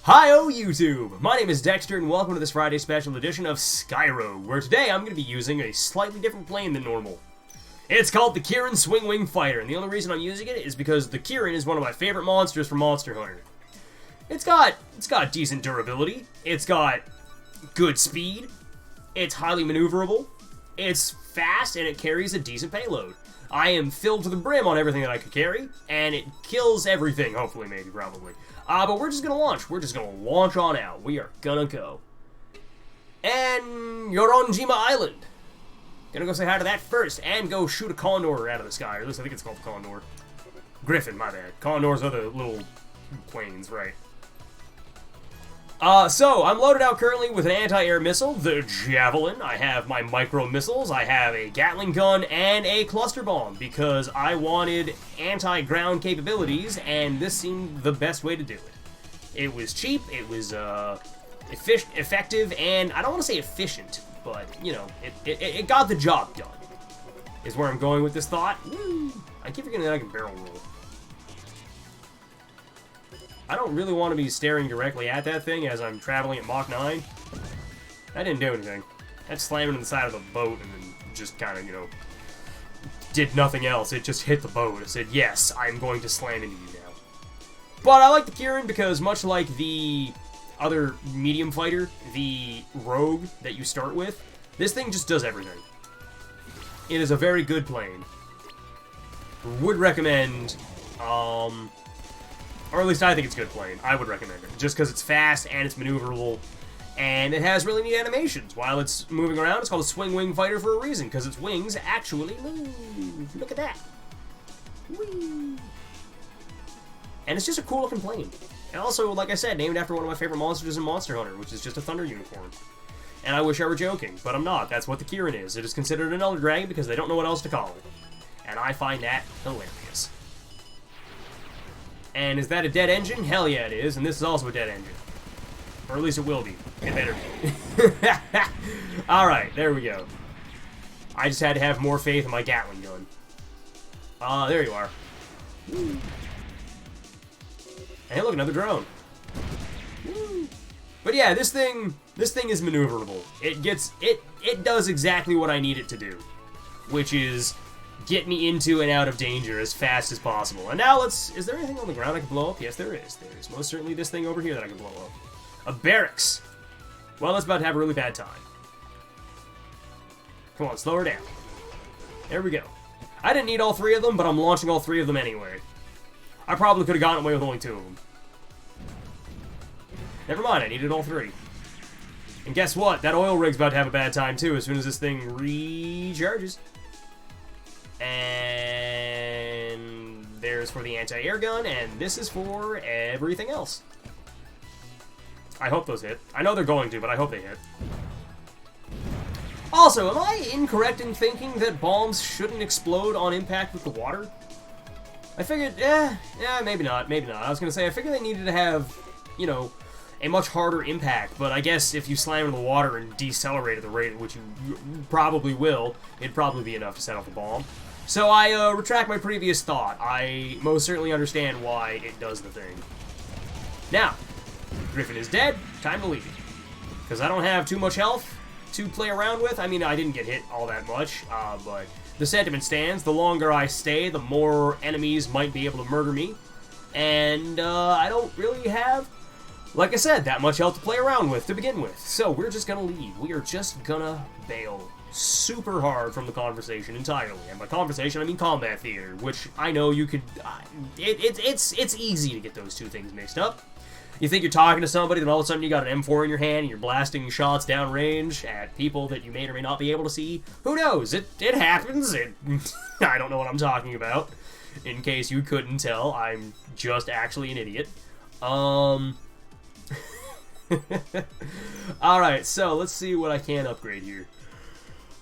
Hi-oh YouTube! My name is Dexter and welcome to this Friday special edition of Skyro, where today I'm going to be using a slightly different plane than normal. It's called the Kirin Swing Wing Fighter, and the only reason I'm using it is because the Kirin is one of my favorite monsters from Monster Hunter. It's got decent durability, it's got good speed, it's highly maneuverable, it's fast, and it carries a decent payload. I am filled to the brim on everything that I could carry, and it kills everything, hopefully, maybe, probably. But we're just gonna launch. We're just gonna launch on out. We are gonna go. And Yoronjima Island. Gonna go say hi to that first, and go shoot a condor out of the sky. Or at least I think it's called condor. Griffin, my bad. Condors are the little planes, right. So, I'm loaded out currently with an anti-air missile, the Javelin. I have my micro missiles, I have a Gatling gun, and a cluster bomb, because I wanted anti-ground capabilities, and this seemed the best way to do it. It was cheap, it was, effective, and I don't want to say efficient, but, you know, it got the job done, is where I'm going with this thought. Woo! I keep forgetting that I can barrel roll. I don't really want to be staring directly at that thing as I'm traveling at Mach 9. That didn't do anything. That slammed into the side of the boat and then just kind of, you know, did nothing else. It just hit the boat. It said, yes, I'm going to slam into you now. But I like the Kirin because much like the other medium fighter, the Rogue that you start with, this thing just does everything. It is a very good plane. Would recommend, or at least I think it's a good plane. I would recommend it. Just because it's fast, and it's maneuverable, and it has really neat animations. While it's moving around, it's called a swing wing fighter for a reason, because its wings actually move. Look at that. Whee! And it's just a cool looking plane. And also, like I said, named after one of my favorite monsters in Monster Hunter, which is just a thunder unicorn. And I wish I were joking, but I'm not. That's what the Kirin is. It is considered an Elder Dragon because they don't know what else to call it. And I find that hilarious. And is that a dead engine? Hell yeah it is, and this is also a dead engine. Or at least it will be. It better be. Alright, there we go. I just had to have more faith in my Gatling gun. There you are. Woo. And look, another drone. Woo. But yeah, this thing is maneuverable. It does exactly what I need it to do. Which is get me into and out of danger as fast as possible. And now is there anything on the ground I can blow up? Yes, there is. There is most certainly this thing over here that I can blow up. A barracks. Well, it's about to have a really bad time. Come on, slow her down. There we go. I didn't need all three of them, but I'm launching all three of them anyway. I probably could have gotten away with only two of them. Never mind, I needed all three. And guess what? That oil rig's about to have a bad time too as soon as this thing recharges. And there's for the anti-air gun, and this is for everything else. I hope those hit. I know they're going to, but I hope they hit. Also, am I incorrect in thinking that bombs shouldn't explode on impact with the water? I figured, maybe not, maybe not. I was going to say, I figured they needed to have, you know, a much harder impact, but I guess if you slam into the water and decelerate at the rate at which you probably will, it'd probably be enough to set off a bomb. So I retract my previous thought. I most certainly understand why it does the thing. Now, Griffin is dead, time to leave. Because I don't have too much health to play around with. I mean, I didn't get hit all that much, but the sentiment stands. The longer I stay, the more enemies might be able to murder me. And I don't really have, like I said, that much health to play around with to begin with. So we're just gonna leave. We are just gonna bail super hard from the conversation entirely. And by conversation, I mean combat theater, which I know you could, it's easy to get those two things mixed up. You think you're talking to somebody, then all of a sudden you got an M4 in your hand and you're blasting shots downrange at people that you may or may not be able to see. Who knows? It happens. I don't know what I'm talking about. In case you couldn't tell, I'm just actually an idiot. Alright, so let's see what I can upgrade here.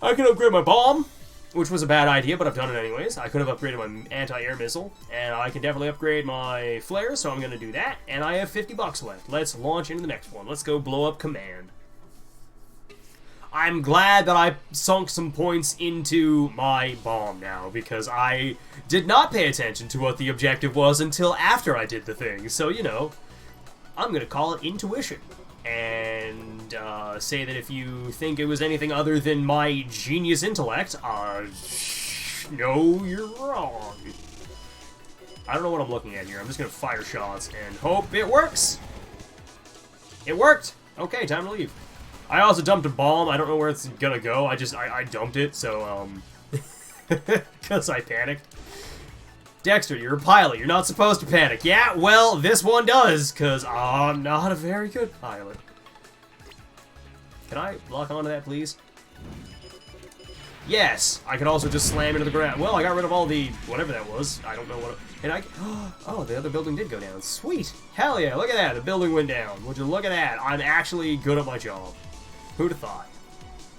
I can upgrade my bomb, which was a bad idea, but I've done it anyways. I could have upgraded my anti-air missile, and I can definitely upgrade my flare, so I'm going to do that. And I have $50 left. Let's launch into the next one. Let's go blow up Command. I'm glad that I sunk some points into my bomb now, because I did not pay attention to what the objective was until after I did the thing. So, you know, I'm gonna call it intuition. And say that if you think it was anything other than my genius intellect, no, you're wrong. I don't know what I'm looking at here. I'm just gonna fire shots and hope it works. It worked! Okay, time to leave. I also dumped a bomb. I don't know where it's gonna go. I dumped it, so, because I panicked. Dexter, you're a pilot. You're not supposed to panic. Yeah, well, this one does, because I'm not a very good pilot. Can I lock onto that, please? Yes! I could also just slam into the ground. Well, I got rid of all the... whatever that was. I don't know what... And I... Oh, the other building did go down. Sweet! Hell yeah, look at that. The building went down. Would you look at that? I'm actually good at my job. Who'd have thought?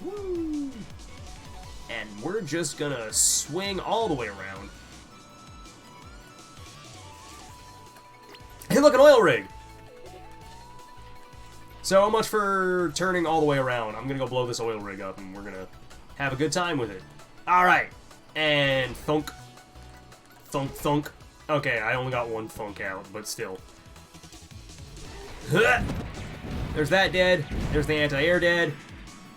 Woo! And we're just gonna swing all the way around. Hey, look, an oil rig! So much for turning all the way around. I'm gonna go blow this oil rig up, and we're gonna have a good time with it. Alright. And thunk. Thunk, thunk. Okay, I only got one thunk out, but still. There's that dead. There's the anti-air dead.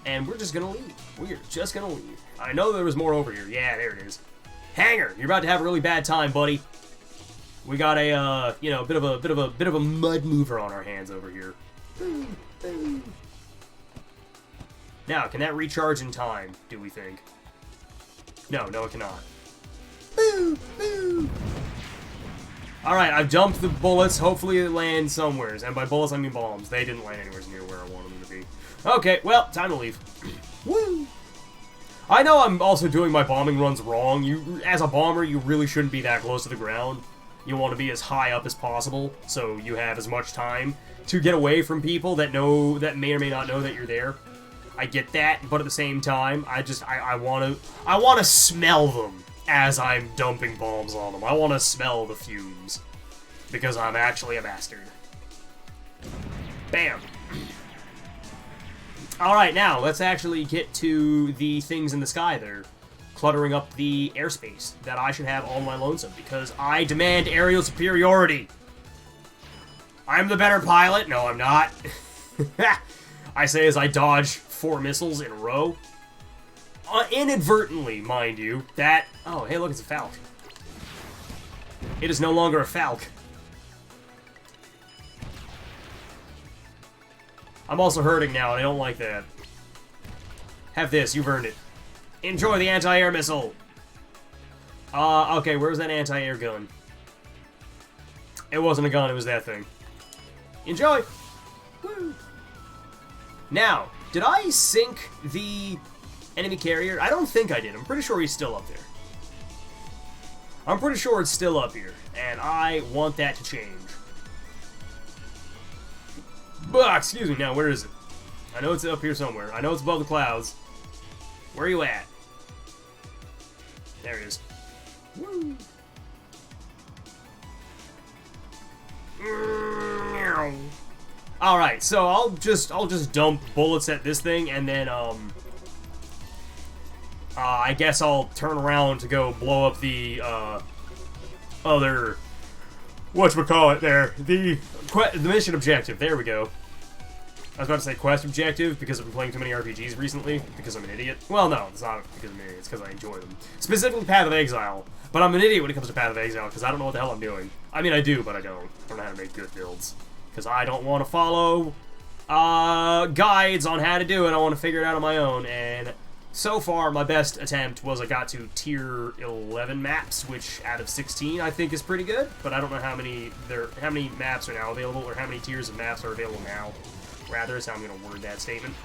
And we're just gonna leave. We're just gonna leave. I know there was more over here. Yeah, there it is. Hanger, you're about to have a really bad time, buddy. We got a, you know, bit of a mud mover on our hands over here. Now, can that recharge in time, do we think? No, it cannot. Boo! Boo! Alright, I've dumped the bullets. Hopefully it lands somewhere. And by bullets, I mean bombs. They didn't land anywhere near where I wanted them to be. Okay, well, time to leave. Woo! I know I'm also doing my bombing runs wrong. As a bomber, you really shouldn't be that close to the ground. You want to be as high up as possible, so you have as much time to get away from people that may or may not know that you're there. I get that, but at the same time, I want to smell them as I'm dumping bombs on them. I want to smell the fumes because I'm actually a bastard. Bam. All right, now let's actually get to the things in the sky that are cluttering up the airspace that I should have all my lonesome because I demand aerial superiority. I'm the better pilot. No, I'm not. I say as I dodge 4 missiles in a row. Inadvertently, mind you. That... Oh, hey, look, it's a Falc. It is no longer a Falc. I'm also hurting now, and I don't like that. Have this. You've earned it. Enjoy the anti-air missile. Okay, where's that anti-air gun? It wasn't a gun, it was that thing. Enjoy! Woo! Now, did I sink the enemy carrier? I don't think I did. I'm pretty sure he's still up there. I'm pretty sure it's still up here, and I want that to change. Bah, excuse me, now where is it? I know it's up here somewhere. I know it's above the clouds. Where are you at? There it is. Woo! Alright, so I'll just dump bullets at this thing, and then, I guess I'll turn around to go blow up the, other, whatchamacallit there, the mission objective, there we go. I was about to say quest objective, because I've been playing too many RPGs recently, because I'm an idiot. Well, no, it's not because I'm an idiot, it's because I enjoy them. Specifically Path of Exile, but I'm an idiot when it comes to Path of Exile, because I don't know what the hell I'm doing. I mean, I do, but I don't. I don't know how to make good builds. Because I don't want to follow guides on how to do it. I want to figure it out on my own. And so far, my best attempt was I got to tier 11 maps, which out of 16 I think is pretty good. But I don't know how many maps are now available, or how many tiers of maps are available now. Rather, is how I'm going to word that statement.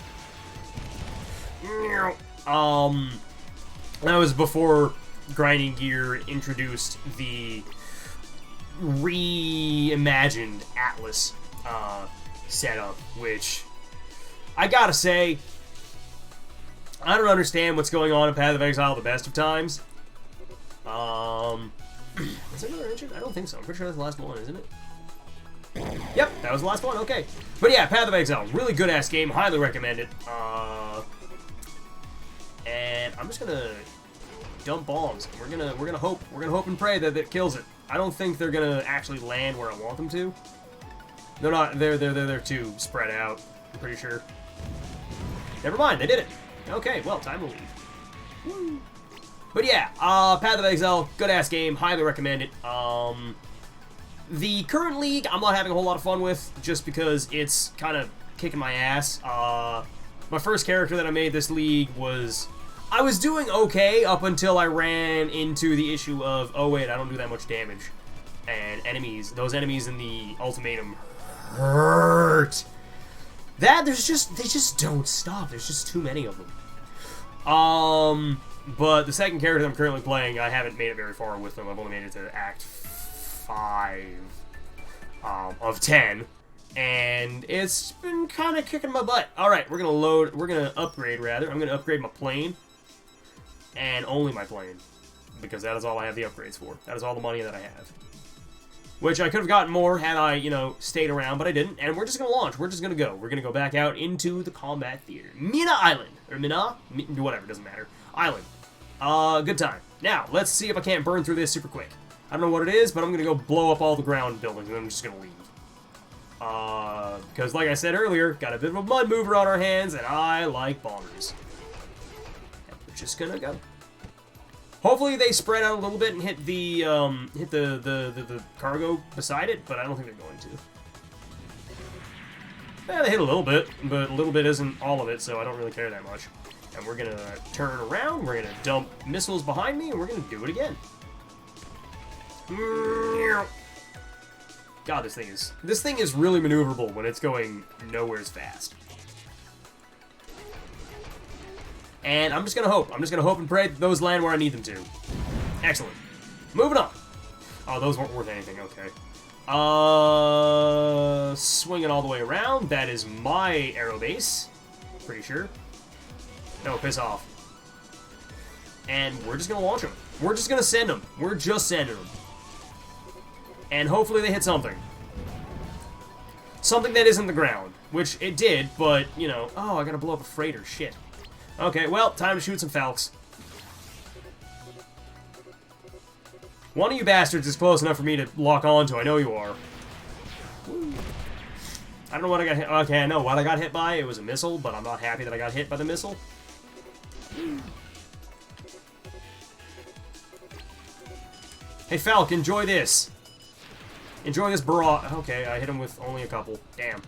That was before Grinding Gear introduced the reimagined Atlas setup, which I gotta say, I don't understand what's going on in Path of Exile the best of times. Is there another engine? I don't think so. I'm pretty sure that's the last one, isn't it? Yep, that was the last one. Okay, but yeah, Path of Exile, really good ass game. Highly recommend it. And I'm just gonna dump bombs. We're gonna hope and pray that it kills it. I don't think they're gonna actually land where I want them to. They're not. They're too spread out. I'm pretty sure. Never mind. They did it. Okay. Well, time to leave. Woo. But yeah, Path of Exile, good ass game. Highly recommend it. The current league, I'm not having a whole lot of fun with, just because it's kind of kicking my ass. My first character that I made this league was... I was doing okay up until I ran into the issue of, oh wait, I don't do that much damage. And those enemies in the ultimatum hurt. They just don't stop. There's just too many of them. But the second character that I'm currently playing, I haven't made it very far with them. I've only made it to Act 5 of 10. And it's been kind of kicking my butt. Alright, we're gonna upgrade, rather. I'm gonna upgrade my plane. And only my plane. Because that is all I have the upgrades for. That is all the money that I have. Which I could have gotten more had I, stayed around, but I didn't. And we're just gonna launch. We're just gonna go. We're gonna go back out into the combat theater. Mina Island. Or Mina? Whatever, doesn't matter. Island. Good time. Now, let's see if I can't burn through this super quick. I don't know what it is, but I'm gonna go blow up all the ground buildings, and I'm just gonna leave. Because like I said earlier, got a bit of a mud mover on our hands, and I like bombers. And we're just gonna go. Hopefully they spread out a little bit and hit the cargo beside it, but I don't think they're going to. Yeah, they hit a little bit, but a little bit isn't all of it, so I don't really care that much. And we're gonna turn around, we're gonna dump missiles behind me, and we're gonna do it again. God, this thing is really maneuverable when it's going nowhere's fast. And I'm just gonna hope. I'm just gonna hope and pray that those land where I need them to. Excellent. Moving on. Oh, those weren't worth anything. Okay. Swinging all the way around. That is my aero base. Pretty sure. No, piss off. And we're just gonna launch them. We're just gonna send them. We're just sending them. And hopefully they hit something. Something that isn't the ground. Which it did, but, oh, I gotta blow up a freighter. Shit. Okay, well, time to shoot some Falcons. One of you bastards is close enough for me to lock onto. I know you are. Woo. I don't know what I got hit. Okay, I know what I got hit by. It was a missile, but I'm not happy that I got hit by the missile. Hey, Falc, enjoy this. Enjoy this barrage. Okay, I hit him with only a couple. Damn.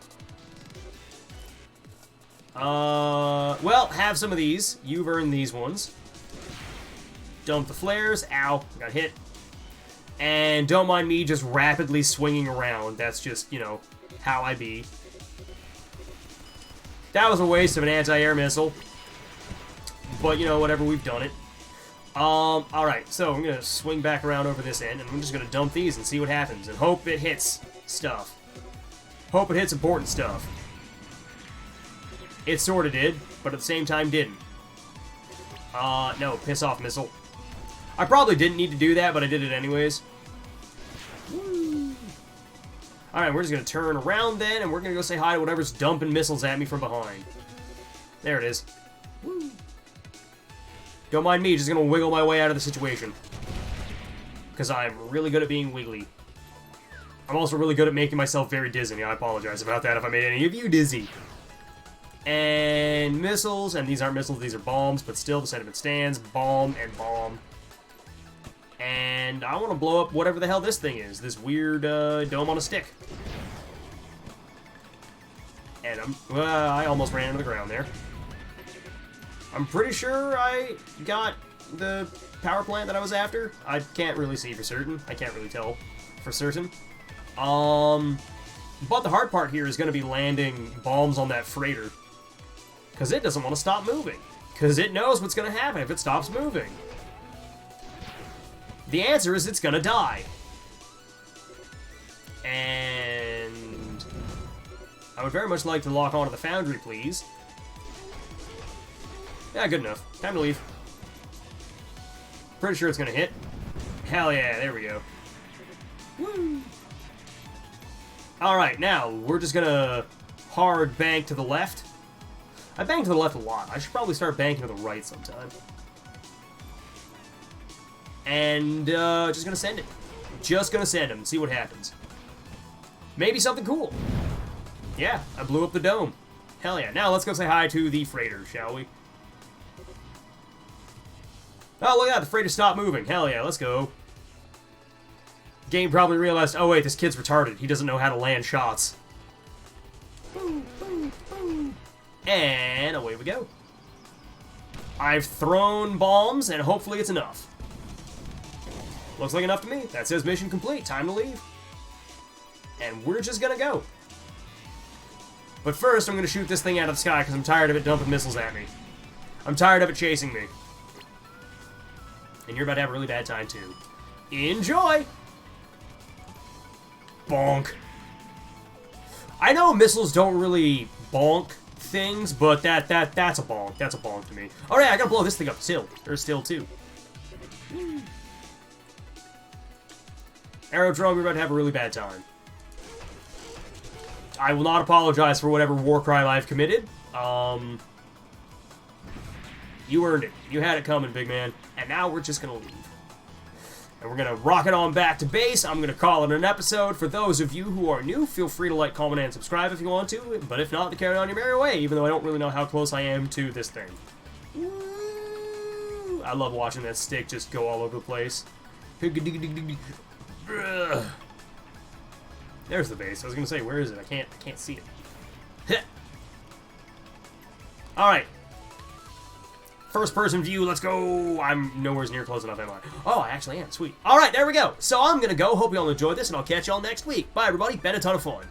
Well, have some of these. You've earned these ones. Dump the flares. Ow, got hit. And don't mind me just rapidly swinging around. That's just, how I be. That was a waste of an anti-air missile. But, whatever, we've done it. Alright, so I'm gonna swing back around over this end, and I'm just gonna dump these and see what happens, and hope it hits stuff. Hope it hits important stuff. It sorta did, but at the same time didn't. No, piss off missile. I probably didn't need to do that, but I did it anyways. Alright, we're just gonna turn around then, and we're gonna go say hi to whatever's dumping missiles at me from behind. There it is. Woo. Don't mind me, just gonna wiggle my way out of the situation. Because I'm really good at being wiggly. I'm also really good at making myself very dizzy. I apologize about that if I made any of you dizzy. And missiles, and these aren't missiles, these are bombs, but still the sentiment stands. Bomb and bomb. And I want to blow up whatever the hell this thing is. This weird dome on a stick. And I almost ran into the ground there. I'm pretty sure I got the power plant that I was after. I can't really see for certain. I can't really tell for certain. But the hard part here is going to be landing bombs on that freighter. Because it doesn't want to stop moving. Because it knows what's going to happen if it stops moving. The answer is it's going to die. And I would very much like to lock onto the foundry, please. Yeah, good enough. Time to leave. Pretty sure it's going to hit. Hell yeah, there we go. Woo! Alright, now, we're just going to hard bank to the left. I bang to the left a lot. I should probably start banking to the right sometime. And, just gonna send it. Just gonna send him and see what happens. maybe something cool. Yeah, I blew up the dome. Hell yeah. Now let's go say hi to the freighter, shall we? Oh, look at that. The freighter stopped moving. Hell yeah, let's go. Game probably realized, oh wait, this kid's retarded. He doesn't know how to land shots. Boom, boom, boom. And away we go. I've thrown bombs, and hopefully it's enough. Looks like enough to me. That says mission complete. Time to leave. And we're just gonna go. But first, I'm gonna shoot this thing out of the sky because I'm tired of it dumping missiles at me. I'm tired of it chasing me. And you're about to have a really bad time, too. Enjoy! Bonk. I know missiles don't really bonk things, but that's a bonk. That's a bonk to me. Alright, I gotta blow this thing up still. There's still two. Aerodrome, you're about to have a really bad time. I will not apologize for whatever war crime I've committed. You earned it. You had it coming, big man. And now we're just gonna leave. And we're gonna rocket on back to base. I'm gonna call it an episode. For those of you who are new, feel free to like, comment, and subscribe if you want to. But if not, to carry on your merry way, even though I don't really know how close I am to this thing. Woo! I love watching that stick just go all over the place. There's the base. I was gonna say, where is it? I can't see it. Alright. First person view, let's go. I'm nowhere near close enough, am I? Oh, I actually am. Sweet. Alright, there we go. So I'm gonna go. Hope you all enjoyed this, and I'll catch y'all next week. Bye, everybody. Been a ton of fun.